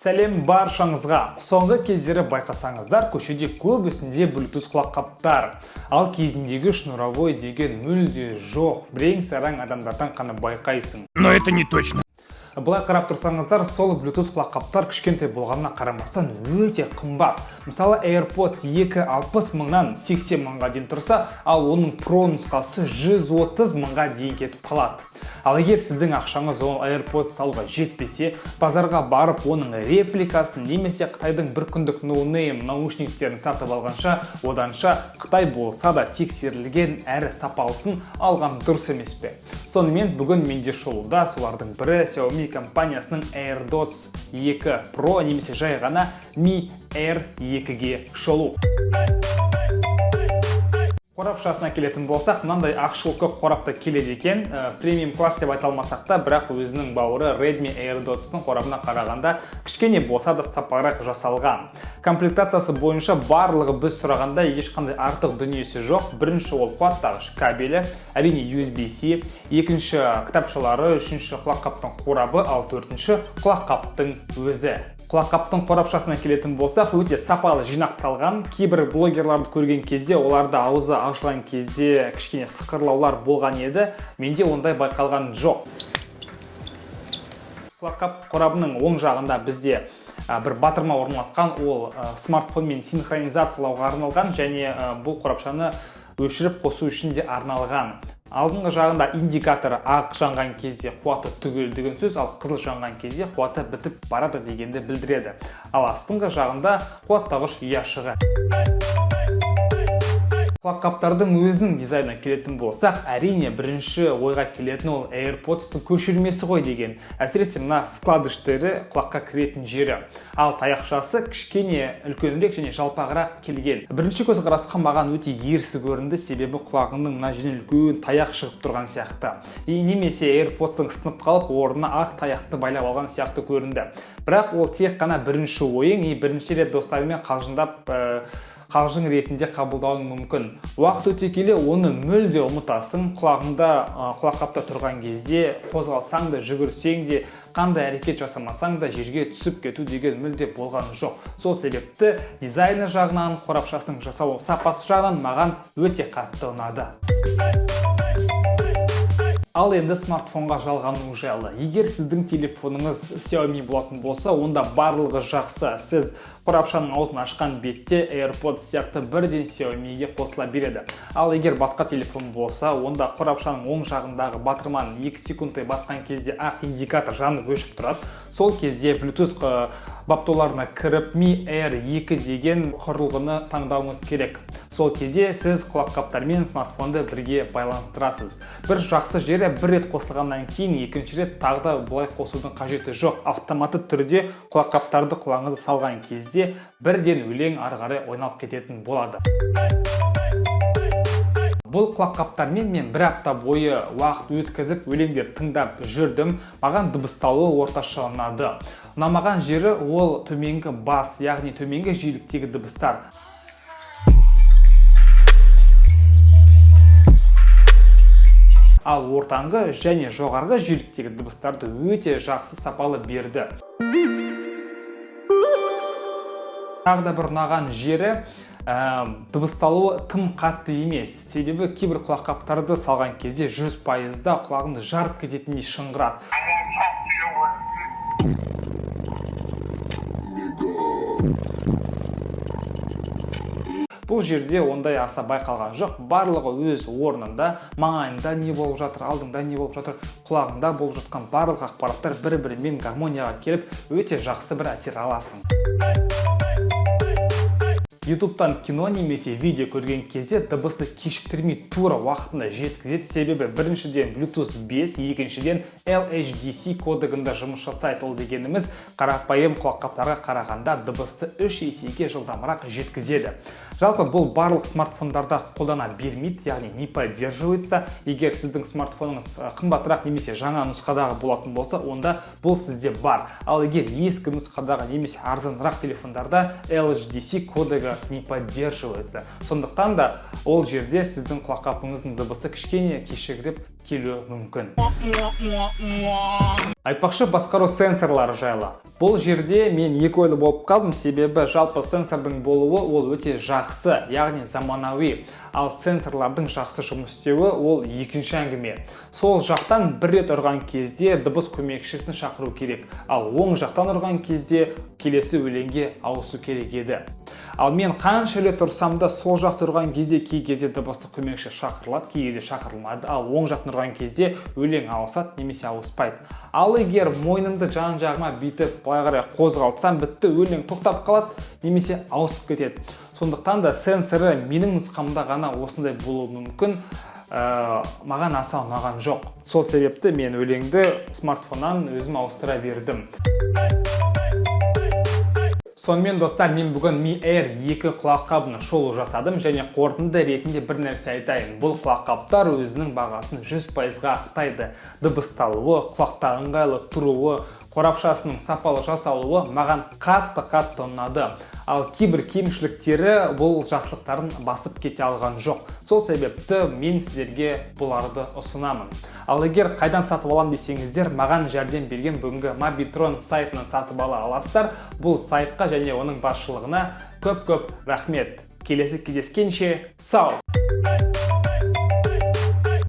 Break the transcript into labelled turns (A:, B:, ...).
A: Сәлем баршаңызға. Соңғы кездері байқасаңыздар, көшеде көбісінде Bluetooth құлаққаптар. Ал кезіндегі шнуровой деген мүлде жоқ, бірең-сараң адамдардан қана байқайсың.
B: Но это не точно.
A: Былай қарап тұрсаңыздар, сол Bluetooth құлаққаптар кішкентай болғанына қарамастан өте қымбат. Мысалы AirPods 2 60 мыңнан 80 мыңға дейін тұрса, ал оның Pro нұсқасы 130 мыңға дейін кетіп қалады. Ал егер сіздің ақшаңыз ол AirPods алуға жетпесе, базарға барып оның репликасын немесе Қытайдың бір күндік ноунейм наушниктерін сатып алғанша, оданша Қытай болса да тексерілген әрі сапалысын алған дұрыс емес пе? Сонымен бүгін менде шолуда солардың бірі Xiaomi компаниясының AirDots 2 Pro немесе жай ғана Mi Air 2-ге шолу. Қорапшасына келетін болсақ, мынандай ақшылыққа қорапта келеді екен. Премиум класс деп айта алмасақ та, бірақ өзінің бауыры Redmi AirDots-тың қорабына қарағанда кішкене болса да сапарақ жасалған. Комплектациясы бойынша барлығы біз сұрағанда ешқандай артық дүниесі жоқ. Бірінші ол қуаттағыш кабелі, әрине USB-C, екінші кітапшалары, үшінші құлаққаптың қорабы, ал төртінші құлаққаптың өзі. Құлаққаптың қорапшасына келетін болсақ, өте сапалы жинақталған. Кейбір блогерларды көрген кезде, оларды аузы ашылған кезде кішкене сықырлаулар болған еді. Менде ондай байқалған жоқ. Құлаққап қорабының оң жағында бізде бір батырма орналасқан, ол смартфонмен синхронизациялауға арналған және бұл қорапшаны өшіріп қосу үшін де арналған. Алдыңғы жағында индикаторы ақ жанған кезде қуаты түгел деген сөз, ал қызыл жанған кезде қуаты бітіп барады дегенді білдіреді. Ал астыңғы жағында қуаттағыш ұяшығы. Құлаққаптардың өзінің дизайнына келетін болсақ, әрине бірінші ойға келетін ол AirPods-тың көшірмесі ғой деген. Әсіресе мына вкладыштары құлаққа кіретін жері. Ал таяқшасы кішкене үлкенірек және жалпағырақ келген. Бірінші көзқарасқа маған өте ерсі көрінді, себебі құлағының мына жерінен үлкен таяқ шығып тұрған сияқты. Немесе AirPods-тың сынып қалып, орнына ақ таяқты байлап алған сияқты көрінді. Бірақ ол тек қана бірінші ойың, бірінші рет достарымен қалжың ретінде қабылдауың мүмкін. Уақыт өте келе оны мүлде ұмытасың. Құлағыңда құлаққапта тұрған кезде қозғалсаң да, жүгірсең де, қандай әрекет жасамасаң да жерге түсіп кету деген мүлде болған жоқ. Сол себепті дизайны жағынан, қорапшасының жасалу сапасы жағынан маған өте қатты ұнады. Ал енді смартфонға жалғану жайлы. Егер сіздің телефоныңыз Xiaomi болатын болса, онда барлығы жақсы. Сіз қорапшаның аузын ашқан бетте AirPods сияқты бірден Xiaomi-ге қосыла береді. Ал егер басқа телефон болса, онда қорапшаның оң жағындағы батырманы 2 секундтай басқан кезде ақ индикатор жанып өшіп тұрады. Сол кезде Bluetooth баптауларына кіріп Mi Air 2 деген құрылғыны таңдауыңыз керек. Сол кезде сіз құлаққаптармен смартфонды бірге байланыстырасыз. Бір жақсы жері бір рет қосылғаннан кейін екінші рет тағы да бұлай қосудың қажеті жоқ. Автоматты түрде құлаққаптарды құлағыңызға салған кезде бірден өлең ары қарай ойналып кететін болады. Бұл құлаққаптармен мен бір апта бойы уақыт өткізіп өлеңдер тыңдап жүрдім. Маған дыбысталуы орташа ұнады. Ұнамаған жері ол төменгі бас, яғни төменгі жиіліктегі дыбыстар. Ал ортаңғы және жоғарғы жиіліктегі дыбыстарды өте жақсы сапалы берді. Тағы да бір ұнаған жері дыбысталуы тым қатты емес. Себебі кейбір құлаққаптарды салған кезде 100%-да құлағыңды жарып кететіндей шыңғырады. Бұл жерде ондай аса байқалған жоқ. Барлығы өз орнында, маңайында не болып жатыр, алдыңда не болып жатыр, құлағында болып жатқан барлық ақпараттар бір-бірімен гармонияға келіп, өте жақсы бір әсер аласың. YouTube'тан кино немесе видео көрген кезде дыбысты кешіктірмей тура уақытында жеткізеді. Себебі біріншіден Bluetooth 5, екіншіден LHDC кодегінде жұмыс жасайды. Ол дегеніміз қарапайым құлаққаптарға қарағанда дыбысты 3 есеге жылдамырақ жеткізеді. Жалпы бұл барлық смартфондарда қолдана бермейді, яғни не поддерживается. Егер сіздің смартфоныңыз қымбатырақ немесе жаңа нұсқадағы болатын болса, онда бұл сізде бар. Ал егер ескі нұсқадағы немесе арзанырақ телефондарда LHDC кодегі даже не поддерживается. Сондықтан да ол жерде сіздің құлаққапыңыздың дыбысы кішкене кешігіріп келуі мүмкін. Айтпақшы басқару сенсорлары жайлы. Бұл жерде мен екі ойлы болып қалдым, себебі жалпы сенсордың болуы ол өте жақсы, яғни заманауи. Ал сенсорлардың жақсы жұмыс істеуі ол екінші әңгіме. Сол жақтан бір рет ұрған кезде дыбыс көмекшісін шақыру керек, ал оң жақтан ұрған кезде келесі өлеңге ауысу керек еді. Ал мен қанша рет ұрсам да сол жақты ұрған кезде кей кезде дыбыстық көмекші шақырылады, кей кезде шақырылмайды, ал оң жақтан ұрған кезде өлең ауысады немесе ауыспайды. Ал егер мойнымды жан-жағыма бүйтіп былай қарай қозғалтсам, бітті, өлең тоқтап қалады немесе ауысып кетеді. Сондықтан да сенсоры менің нұсқамда ғана осындай болуы мүмкін, маған аса ұнаған жоқ. Сол себепті мен өлеңді смартфоннан өзім ауыстыра бердім. Сонымен достар, мен бүгін Mi Air 2 құлаққабын шолу жасадым және қорытынды ретінде бір нәрсе айтайын. Бұл құлаққаптар өзінің бағасын 100%-ға ақтайды. Дыбысталуы, құлақта ыңғайлы тұруы, қорапшасының сапалы жасалуы маған қатты ұнады. Ал кейбір кемшіліктері бұл жақсылықтарын басып кете алған жоқ. Сол себепті мен сіздерге бұларды ұсынамын. Ал егер қайдан сатып алам десеңіздер, маған жәрдем берген бүгінгі Morbitron сайтынан сатып ала аласыздар. Бұл сайтқа және оның басшылығына көп рахмет. Келесі кездескенше сау!